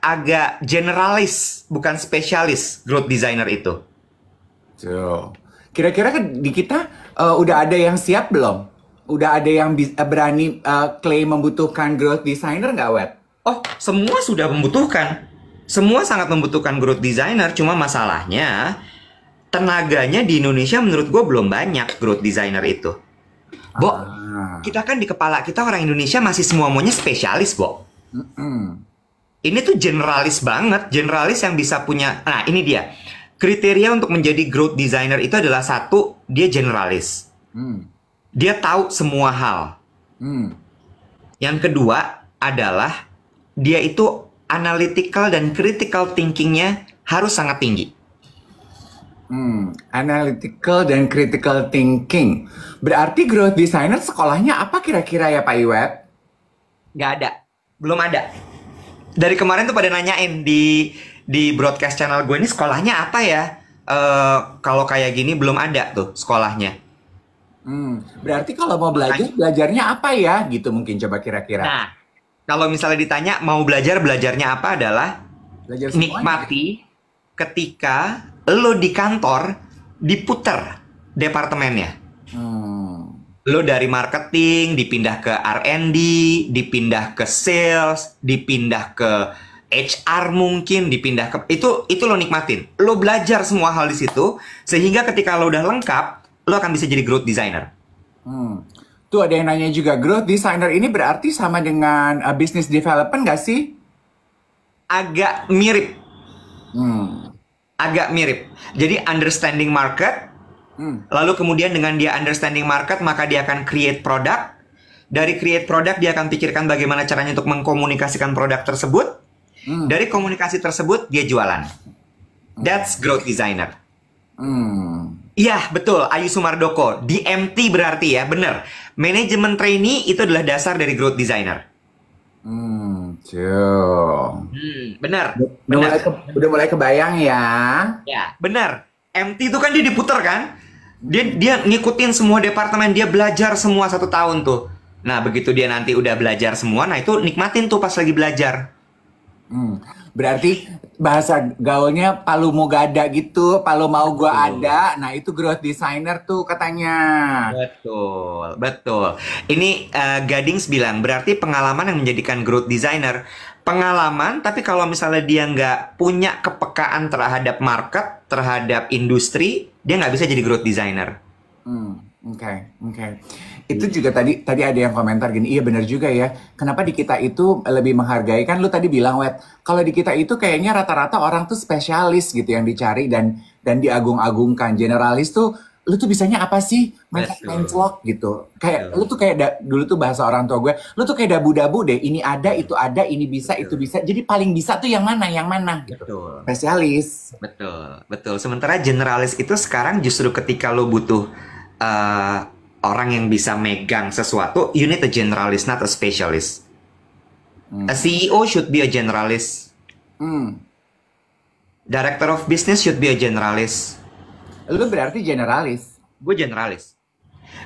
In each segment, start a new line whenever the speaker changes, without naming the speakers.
agak generalis, bukan spesialis growth designer itu.
Tuh. Kira-kira di kita udah ada yang siap belum? Udah ada yang berani klaim membutuhkan growth designer nggak, Wet?
Oh, semua sudah membutuhkan. Semua sangat membutuhkan growth designer, cuma masalahnya tenaganya di Indonesia menurut gue belum banyak growth designer itu. Bo, kita kan di kepala kita orang Indonesia masih semua maunya spesialis, Bo. Ini tuh generalis banget, generalis yang bisa punya. Nah, ini dia. Kriteria untuk menjadi growth designer itu adalah satu, dia generalis. Dia tahu semua hal. Yang kedua adalah dia itu analytical dan critical thinkingnya harus sangat tinggi.
Analytical dan critical thinking. Berarti growth designer sekolahnya apa kira-kira ya Pak Iwet?
Nggak ada. Belum ada. Dari kemarin tuh pada nanyain di broadcast channel gue ini sekolahnya apa ya? Kalau kayak gini belum ada tuh sekolahnya.
Berarti kalau mau belajar, belajarnya apa ya? Gitu mungkin coba kira-kira.
Nah, kalau misalnya ditanya mau belajarnya apa adalah
Belajar semuanya.
nikmati ketika lo di kantor diputer departemennya. Lo dari marketing dipindah ke R&D, dipindah ke sales, dipindah ke HR mungkin, dipindah ke itu lo nikmatin. Lo belajar semua hal di situ sehingga ketika lo udah lengkap, lo akan bisa jadi growth designer.
Tuh ada yang nanya juga, growth designer ini berarti sama dengan business development nggak sih?
Agak mirip. Agak mirip. Jadi understanding market, lalu kemudian dengan dia understanding market, maka dia akan create product. Dari create product, dia akan pikirkan bagaimana caranya untuk mengkomunikasikan produk tersebut. Dari komunikasi tersebut, dia jualan. That's growth designer. Iya, betul. Ayu Sumardoko. DMT berarti ya, bener. Manajemen trainee itu adalah dasar dari growth designer. Bener.
Udah mulai kebayang ya.
Ya, bener. MT itu kan dia diputer kan? Dia ngikutin semua departemen, dia belajar semua 1 tahun tuh. Nah, begitu dia nanti udah belajar semua, nah itu nikmatin tuh pas lagi belajar.
Berarti bahasa gaulnya palu mau gada gitu, palu mau gua ada. Nah, itu growth designer tuh katanya.
Betul, betul. Ini Gadings bilang, berarti pengalaman yang menjadikan growth designer. Pengalaman, tapi kalau misalnya dia nggak punya kepekaan terhadap market, terhadap industri, dia nggak bisa jadi growth designer.
Oke. Itu juga tadi ada yang komentar gini, iya benar juga ya. Kenapa di kita itu lebih menghargai, kan lu tadi bilang, Wet, kalau di kita itu kayaknya rata-rata orang tuh spesialis gitu yang dicari dan diagung-agungkan. Generalis tuh, lu tuh bisanya apa sih? Menclok gitu. Kayak lu tuh kayak dulu tuh bahasa orang tua gue, lu tuh kayak dabu-dabu deh. Ini ada, itu ada, ini bisa, itu bisa. Jadi paling bisa tuh yang mana gitu.
Betul.
Spesialis.
Betul. Sementara generalis itu sekarang justru ketika lo butuh orang yang bisa megang sesuatu, you need a generalist, not a specialist. A CEO should be a generalist. Director of business should be a generalist.
Lu berarti generalis.
Gue generalis.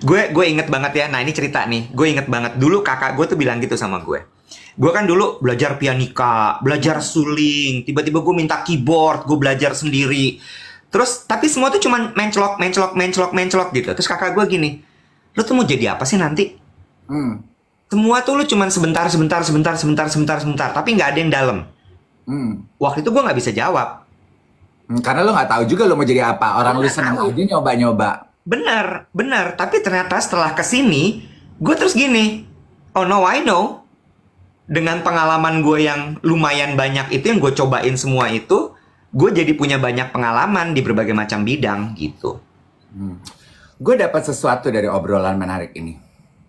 Gue inget banget ya. Nah, ini cerita nih. Gue inget banget. Dulu kakak gue tuh bilang gitu sama gue. Gue kan dulu belajar pianika, belajar suling. Tiba-tiba gue minta keyboard, gue belajar sendiri. Terus, tapi semua tuh cuman menclok gitu. Terus kakak gue gini, lu tuh mau jadi apa sih nanti? Semua tuh lu cuman sebentar. Tapi nggak ada yang dalam. Waktu itu gue nggak bisa jawab.
Karena lo nggak tahu juga lo mau jadi apa. Orang lu senang aja nyoba-nyoba.
Benar. Tapi ternyata setelah kesini, gue terus gini. Oh no, I know. Dengan pengalaman gue yang lumayan banyak itu, yang gue cobain semua itu, gue jadi punya banyak pengalaman di berbagai macam bidang gitu.
Gue dapat sesuatu dari obrolan menarik ini.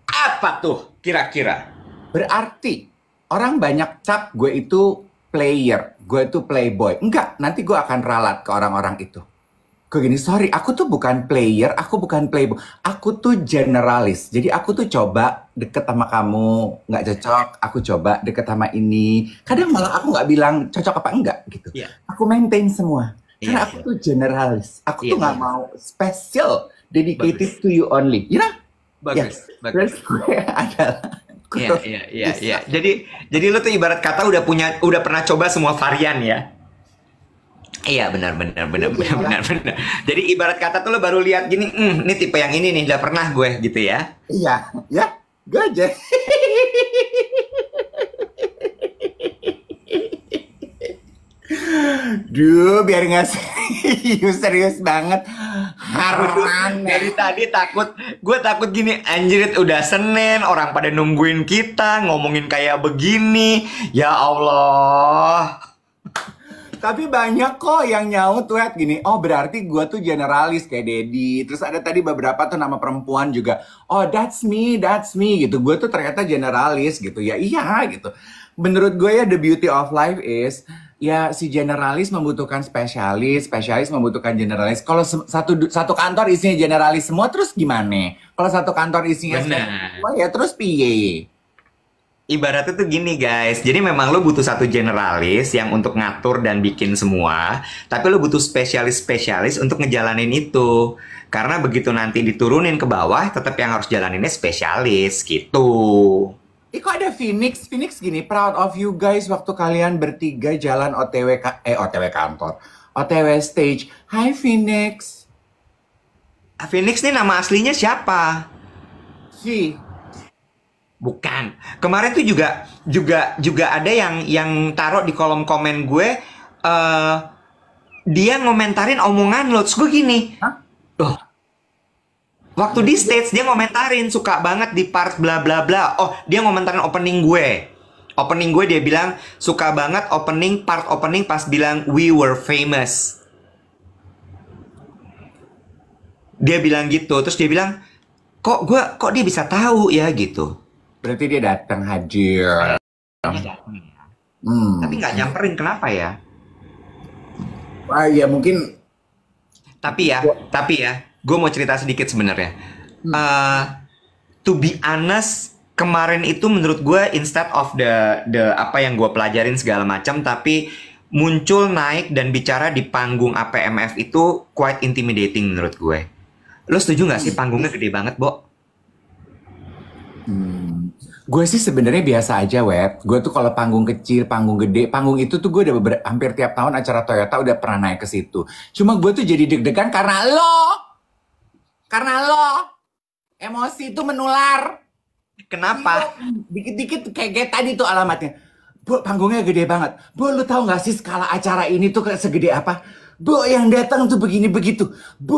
Apa tuh kira-kira?
Berarti orang banyak cap gue itu player, gue itu playboy. Enggak, nanti gue akan ralat ke orang-orang itu. Gue gini, sorry, aku tuh bukan player, aku bukan playboy. Aku tuh generalis. Jadi aku tuh coba deket sama kamu, nggak cocok. Aku coba deket sama ini. Kadang malah aku nggak bilang cocok apa enggak gitu. Aku maintain semua. Karena aku tuh generalis. Aku tuh nggak mau special, dedicated to you only. You know?
Bagus.
Terus gue adalah
Iya, iya, iya, iya. Jadi lu tuh ibarat kata udah pernah coba semua varian ya. Iya, benar, benar, benar, benar, benar, benar. Jadi ibarat kata tuh lo baru lihat gini, ini tipe yang ini nih, udah pernah gue gitu ya.
Iya, ya, gue aja. Duh, biar nggak serius banget. Haran.
Dari tadi gue takut gini, anjir udah Senin, orang pada nungguin kita, ngomongin kayak begini. Ya Allah.
Tapi banyak kok yang nyaut tweet gini, oh berarti gue tuh generalis kayak Dedi. Terus ada tadi beberapa tuh nama perempuan juga, oh that's me gitu. Gue tuh ternyata generalis gitu. Ya iya gitu. Menurut gue ya the beauty of life is, ya si generalis membutuhkan spesialis, spesialis membutuhkan generalis. Kalau satu kantor isinya generalis semua terus gimana? Kalau satu kantor isinya spesialis semua ya terus piye?
Ibaratnya tuh gini guys, jadi memang lo butuh satu generalis yang untuk ngatur dan bikin semua, tapi lo butuh spesialis-spesialis untuk ngejalanin itu. Karena begitu nanti diturunin ke bawah, tetap yang harus jalaninnya spesialis gitu.
Kok ada Phoenix? Phoenix gini, proud of you guys waktu kalian bertiga jalan OTW kantor, OTW stage. Hai Phoenix.
Phoenix nih nama aslinya siapa?
Si.
Bukan. Kemarin tuh juga ada yang taruh di kolom komen gue, dia ngomentarin omongan lo. Terus gue gini, loh, waktu di stage dia ngomentarin suka banget di part bla bla bla. Oh, dia ngomentarin opening gue. Opening gue dia bilang suka banget part opening pas bilang we were famous. Dia bilang gitu. Terus dia bilang, kok dia bisa tahu ya gitu.
Berarti dia datang hadir.
Tapi nggak nyamperin, kenapa ya?
Ya mungkin.
Tapi ya, gue mau cerita sedikit sebenarnya. To be honest, kemarin itu menurut gue instead of the apa yang gue pelajarin segala macam, tapi muncul naik dan bicara di panggung APMF itu quite intimidating menurut gue. Lo setuju nggak sih panggungnya gede banget, Bo?
Gue sih sebenarnya biasa aja, Web. Gue tuh kalau panggung kecil, panggung gede, panggung itu tuh gue udah hampir tiap tahun acara Toyota udah pernah naik ke situ. Cuma gue tuh jadi deg-degan karena lo. Emosi itu menular.
Kenapa?
Dikit-dikit kayak tadi tuh alamatnya. Bu, panggungnya gede banget. Bu, lu tahu gak sih skala acara ini tuh segede apa? Bu, yang datang tuh begini begitu. Bu,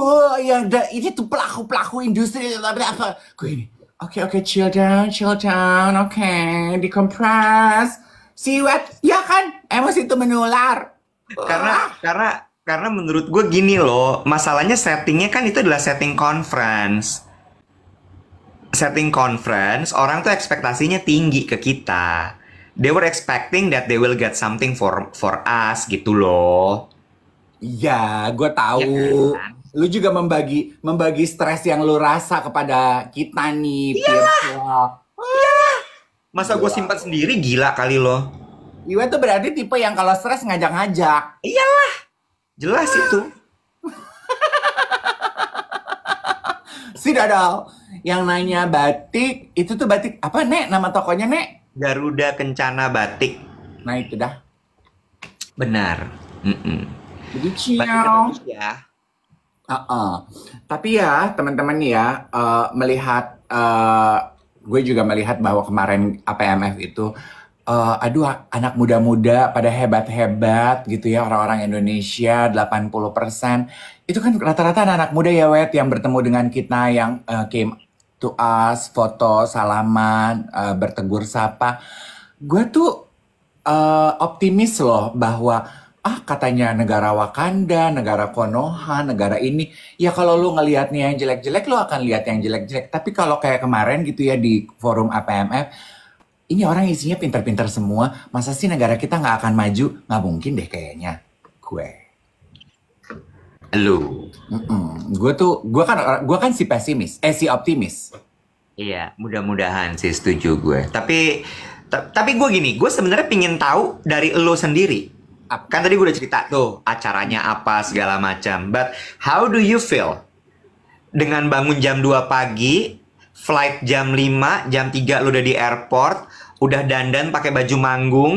ini tuh pelaku industri apa? Gue ini. Oke, chill down, oke, decompress. See what? Ya kan, emosi itu menular.
Karena menurut gue gini loh, masalahnya settingnya kan itu adalah setting conference. Setting conference, orang tuh ekspektasinya tinggi ke kita. They were expecting that they will get something for us gitu loh.
Iya, gue tahu. Ya kan? Lu juga membagi stres yang lu rasa kepada kita nih.
Iyalah. Masa gue simpan sendiri, gila kali lo.
Iwa tuh berarti tipe yang kalau stres ngajak-ngajak.
Iyalah. Jelas itu.
Si Dodol yang nanya batik, itu tuh batik apa, Nek? Nama tokonya, Nek?
Garuda Kencana Batik.
Nah, itu dah.
Benar.
Begitu
ya.
Tapi ya teman-teman ya, melihat gue juga melihat bahwa kemarin APMF itu aduh anak muda-muda pada hebat-hebat gitu ya, orang-orang Indonesia 80% itu kan rata-rata anak muda ya, Wet, yang bertemu dengan kita, yang came to us, foto, salaman, bertegur sapa. Gue tuh optimis loh bahwa katanya negara Wakanda, negara Konoha, negara ini. Ya kalau lu ngelihatnya yang jelek-jelek, lu akan lihat yang jelek-jelek. Tapi kalau kayak kemarin gitu ya di forum APMF, ini orang isinya pintar-pintar semua. Masa sih negara kita nggak akan maju? Nggak mungkin deh kayaknya. Gue kan si pesimis, si optimis.
Iya, mudah-mudahan sih, setuju gue. Tapi gue gini, gue sebenarnya pingin tahu dari lo sendiri. Kan tadi gue udah cerita tuh acaranya apa segala macam. But how do you feel dengan bangun jam 2 pagi, flight jam 5, jam 3 lu udah di airport, udah dandan pakai baju manggung,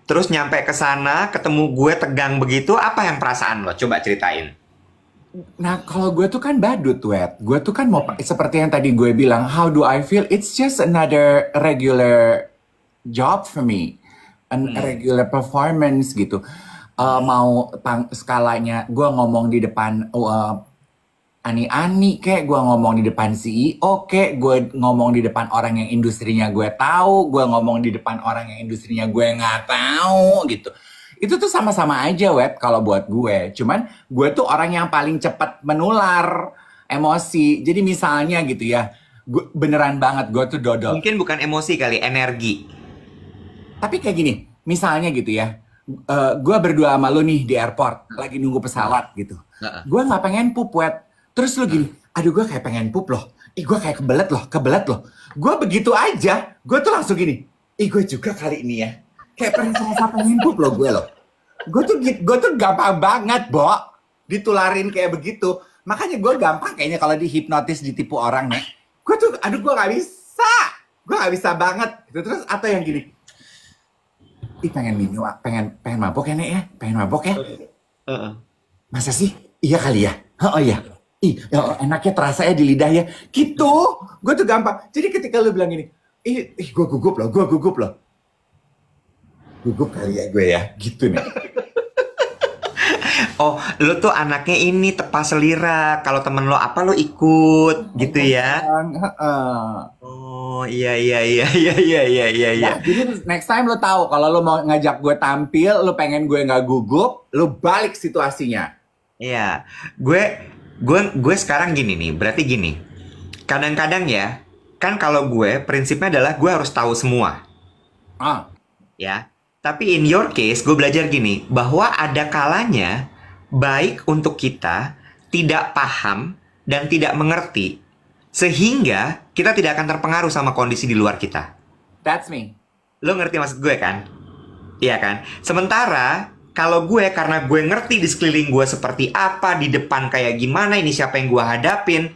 terus nyampe ke sana, ketemu gue tegang begitu, apa yang perasaan lo? Coba ceritain.
Nah, kalau gue tuh kan badut, Wet. Gue tuh kan mau, seperti yang tadi gue bilang, how do I feel? It's just another regular job for me. An regular performance gitu. Mau skalanya, gue ngomong di depan ani-ani, kayak gue ngomong di depan CEO, kayak gue ngomong di depan orang yang industrinya gue tahu, gue ngomong di depan orang yang industrinya gue nggak tahu gitu. Itu tuh sama-sama aja, Wet, kalau buat gue. Cuman gue tuh orang yang paling cepat menular emosi. Jadi misalnya gitu ya, gue beneran banget gue tuh dodol.
Mungkin bukan emosi kali, energi.
Tapi kayak gini, misalnya gitu ya, gue berdua sama lu nih di airport, lagi nunggu pesawat gitu. Gue nggak pengen pup, Wet. Terus lu gini, aduh gue kayak pengen pup loh. Gue kayak kebelet loh. Gue begitu aja, gue tuh langsung gini, gue juga kali ini ya. Kayak pengen pup loh gue loh. Gue tuh gampang banget, Bo. Ditularin kayak begitu. Makanya gue gampang kayaknya kalau dihipnotis, ditipu orang nih. Gue tuh, aduh gue gak bisa. Gue gak bisa banget. Terus atau yang gini, pengen minum, pengen mabok ya, Nek ya? Pengen mabok ya? Masa sih? Iya kali ya? Oh iya. Enaknya terasa ya di lidah ya. Gitu. Gue tuh gampang. Jadi ketika lu bilang gini, gue gugup loh. Gugup kali ya gue ya. Gitu nih.
Oh, lu tuh anaknya ini tepas selera. Kalau temen lo apa lo ikut gitu ya? Oh, iya.
Nah, jadi next time lo tahu kalau lo mau ngajak gue tampil, lo pengen gue nggak gugup, lo balik situasinya.
Iya, gue sekarang gini nih. Berarti gini. Kadang-kadang ya, kan kalau gue prinsipnya adalah gue harus tahu semua. Ya. Tapi in your case, gue belajar gini, bahwa ada kalanya baik untuk kita tidak paham dan tidak mengerti, sehingga kita tidak akan terpengaruh sama kondisi di luar kita.
That's me.
Lo ngerti maksud gue kan? Iya kan? Sementara, kalau gue, karena gue ngerti di sekeliling gue seperti apa, di depan kayak gimana, ini siapa yang gue hadapin,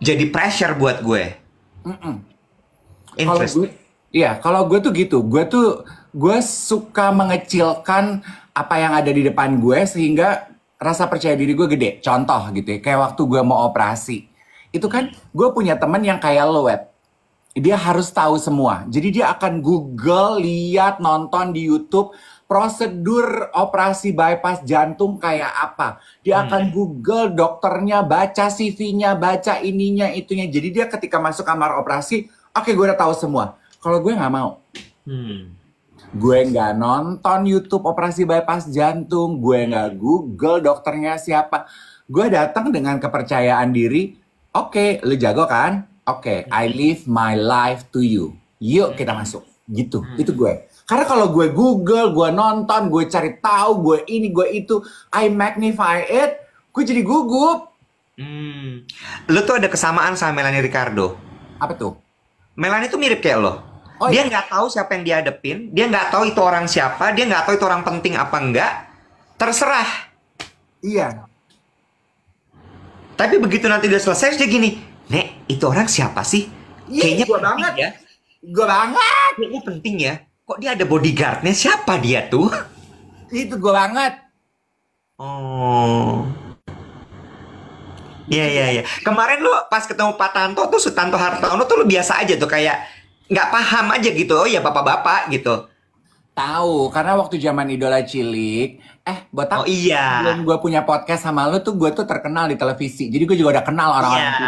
jadi pressure buat gue. Interesting.
Kalau gue tuh gitu, gue suka mengecilkan apa yang ada di depan gue sehingga rasa percaya diri gue gede. Contoh gitu ya, kayak waktu gue mau operasi. Itu kan gue punya temen yang kayak lo, Wet. Dia harus tahu semua. Jadi dia akan Google, lihat, nonton di YouTube prosedur operasi bypass jantung kayak apa. Dia akan Google dokternya, baca CV-nya, baca ininya, itunya. Jadi dia ketika masuk kamar operasi, oke, gue udah tahu semua. Kalau gue nggak mau. Gue nggak nonton YouTube operasi bypass jantung. Gue nggak Google dokternya siapa. Gue datang dengan kepercayaan diri. Oke, lu jago kan? Oke, I live my life to you. Yuk kita masuk. Gitu, itu gue. Karena kalau gue Google, gue nonton, gue cari tahu, gue ini, gue itu, I magnify it, gue jadi gugup.
Lu tuh ada kesamaan sama Melanie Ricardo.
Apa tuh?
Melanie tuh mirip kayak lo. Dia nggak tahu siapa yang dihadapin, dia nggak tahu itu orang siapa, dia nggak tahu itu orang penting apa enggak, terserah.
Iya.
Tapi begitu nanti udah selesai, dia gini, Nek, itu orang siapa sih? Kayaknya
gue banget ya. Gue banget.
Kayaknya penting ya. Kok dia ada bodyguardnya? Siapa dia tuh?
Itu gue banget.
Oh. Iya. Kemarin lu pas ketemu Pak Tanto tuh, Sutanto Hartono tuh lu biasa aja tuh, kayak nggak paham aja gitu. Oh ya bapak-bapak gitu.
Tahu, karena waktu zaman Idola Cilik, botak.
Oh iya.
Sebelum gue punya podcast sama lu tuh, gue tuh terkenal di televisi. Jadi gue juga udah kenal orang-orang itu.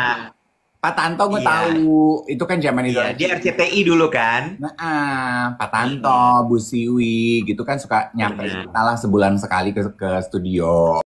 Pak Tanto gue tahu, itu kan zaman Idola Cilik.
Dia RCTI dulu kan.
Pak Tanto, Bu Siwi, gitu kan suka nyampe sebulan sekali ke studio.